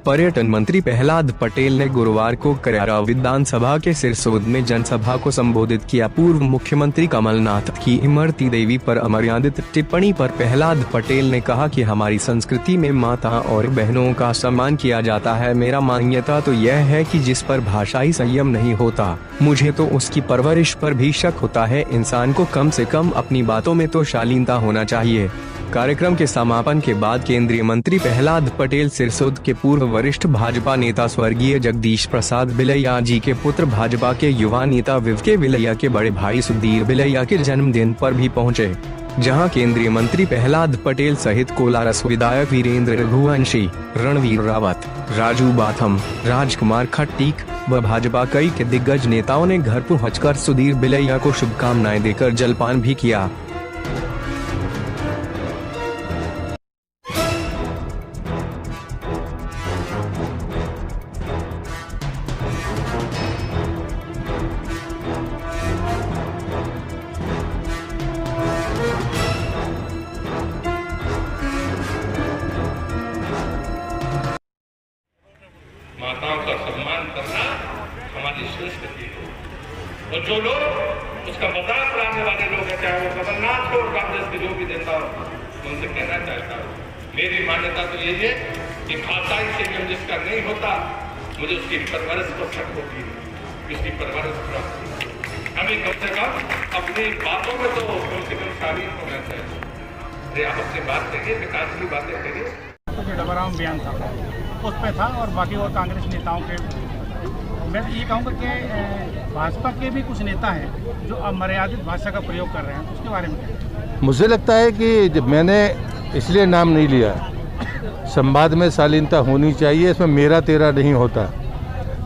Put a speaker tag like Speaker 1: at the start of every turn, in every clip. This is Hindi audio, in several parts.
Speaker 1: पर्यटन मंत्री प्रहलाद पटेल ने गुरुवार को करारा विधानसभा के सिरसोद में जनसभा को संबोधित किया। पूर्व मुख्यमंत्री कमलनाथ की इमरती देवी पर अमर्यादित टिप्पणी पर प्रहलाद पटेल ने कहा कि हमारी संस्कृति में माता और बहनों का सम्मान किया जाता है। मेरा मान्यता तो यह है कि जिस पर भाषाई संयम नहीं होता, मुझे तो उसकी परवरिश पर भी शक होता है। इंसान को कम से कम अपनी बातों में तो शालीनता होना चाहिए। कार्यक्रम के समापन के बाद केंद्रीय मंत्री प्रहलाद पटेल सिरसोद के पूर्व वरिष्ठ भाजपा नेता स्वर्गीय जगदीश प्रसाद बिलैया जी के पुत्र, भाजपा के युवा नेता विवेक बिलैया के बड़े भाई सुधीर बिलैया के जन्मदिन पर भी पहुंचे, जहां केंद्रीय मंत्री प्रहलाद पटेल सहित कोलारस विधायक वीरेंद्र रघुवंशी, रणवीर रावत, राजू बाथम, राजकुमार खट्टीक व भाजपा कई के दिग्गज नेताओं ने घर पहुंचकर सुधीर बिलैया को शुभकामनाएं देकर जलपान भी किया।
Speaker 2: माताओं का सम्मान करना हमारी संस्कृति है, और जो लोग उसका मजाक उड़ाने वाले लोग हैं, चाहे वो कमलनाथ हो, कांग्रेस के जो भी नेता हो, उनसे कहना चाहता हूँ, मेरी मान्यता तो यही है कि भाषाई संयम जिसका नहीं होता, मुझे उसकी परवरिश को शक होती है, उसकी परवरिश प्राप्त हमें कम से कम अपनी बातों में तो कम से कम शामिल होना चाहिए। अरे आप अपनी बात करिए, विकास की बातें करिए।
Speaker 3: जो डबराम बयान था उस पे था, और बाकी और कांग्रेस नेताओं के, मैं ये कहूँगा कि भाजपा के भी कुछ नेता हैं जो अमर्यादित भाषा का प्रयोग कर रहे हैं, उसके बारे में क्या?
Speaker 4: मुझे लगता है कि जब मैंने इसलिए नाम नहीं लिया, संवाद में शालीनता होनी चाहिए, इसमें मेरा तेरा नहीं होता,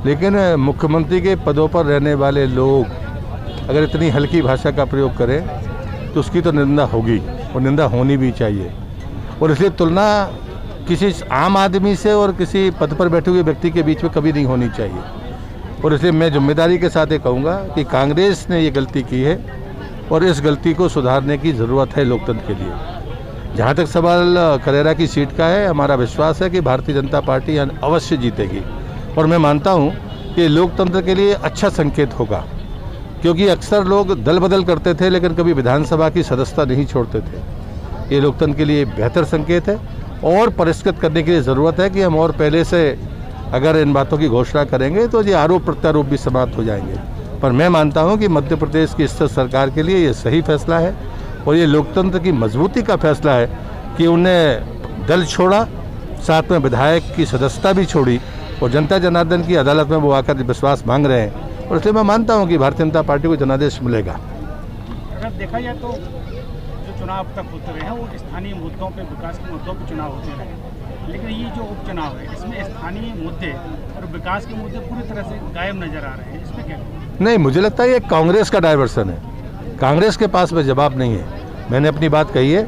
Speaker 4: लेकिन मुख्यमंत्री के पदों पर रहने वाले लोग अगर इतनी हल्की भाषा का प्रयोग करें तो उसकी तो निंदा होगी और निंदा होनी भी चाहिए। और इसलिए तुलना किसी आम आदमी से और किसी पद पर बैठे हुए व्यक्ति के बीच में कभी नहीं होनी चाहिए। और इसलिए मैं जिम्मेदारी के साथ ये कहूँगा कि कांग्रेस ने ये गलती की है और इस गलती को सुधारने की ज़रूरत है लोकतंत्र के लिए। जहाँ तक सवाल करेरा की सीट का है, हमारा विश्वास है कि भारतीय जनता पार्टी अवश्य जीतेगी, और मैं मानता हूँ कि लोकतंत्र के लिए अच्छा संकेत होगा, क्योंकि अक्सर लोग दल बदल करते थे लेकिन कभी विधानसभा की सदस्यता नहीं छोड़ते थे। ये लोकतंत्र के लिए बेहतर संकेत है, और परिष्कृत करने की ज़रूरत है कि हम और पहले से अगर इन बातों की घोषणा करेंगे तो ये आरोप प्रत्यारोप भी समाप्त हो जाएंगे। पर मैं मानता हूं कि मध्य प्रदेश की स्थिर सरकार के लिए ये सही फैसला है, और ये लोकतंत्र की मजबूती का फैसला है कि उन्हें दल छोड़ा, साथ में विधायक की सदस्यता भी छोड़ी, और जनता जनार्दन की अदालत में वो आकर विश्वास मांग रहे हैं, और इसलिए मैं मानता हूँ कि भारतीय जनता पार्टी को जनादेश मिलेगा।
Speaker 3: अगर देखा जाए तो चुनाव तक होते रहे हैं वो स्थानीय मुद्दों पे, विकास के मुद्दों पे चुनाव होते रहे, लेकिन ये जो उपचुनाव है इसमें स्थानीय मुद्दे और विकास के मुद्दे पूरी तरह से गायब नजर आ रहे हैं, इसमें क्या? नहीं,
Speaker 4: मुझे लगता है ये कांग्रेस का डाइवर्सन है। कांग्रेस के पास में जवाब नहीं है। मैंने अपनी बात कही है,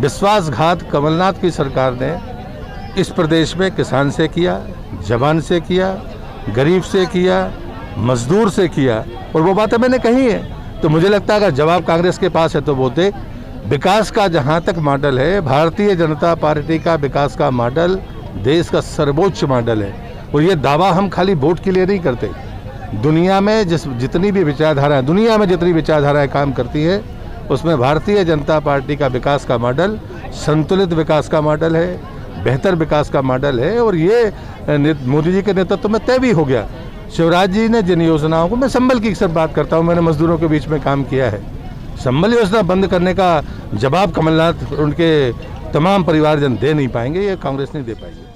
Speaker 4: विश्वासघात कमलनाथ की सरकार ने इस प्रदेश में किसान से किया, जवान से किया, गरीब से किया, मजदूर से किया, और वो बातें मैंने कही है। तो मुझे लगता है अगर जवाब कांग्रेस के पास है तो वो दे। विकास का जहाँ तक मॉडल है, भारतीय जनता पार्टी का विकास का मॉडल देश का सर्वोच्च मॉडल है, और ये दावा हम खाली वोट के लिए नहीं करते। दुनिया में जितनी भी विचारधाराएं काम करती है, उसमें भारतीय जनता पार्टी का विकास का मॉडल संतुलित विकास का मॉडल है, बेहतर विकास का मॉडल है, और ये मोदी जी के नेतृत्व में तय भी हो गया। शिवराज जी ने जिन योजनाओं को, मैं संबल की सब बात करता हूँ, मैंने मजदूरों के बीच में काम किया है, संबल योजना बंद करने का जवाब कमलनाथ और उनके तमाम परिवारजन दे नहीं पाएंगे, ये कांग्रेस नहीं दे पाएगी।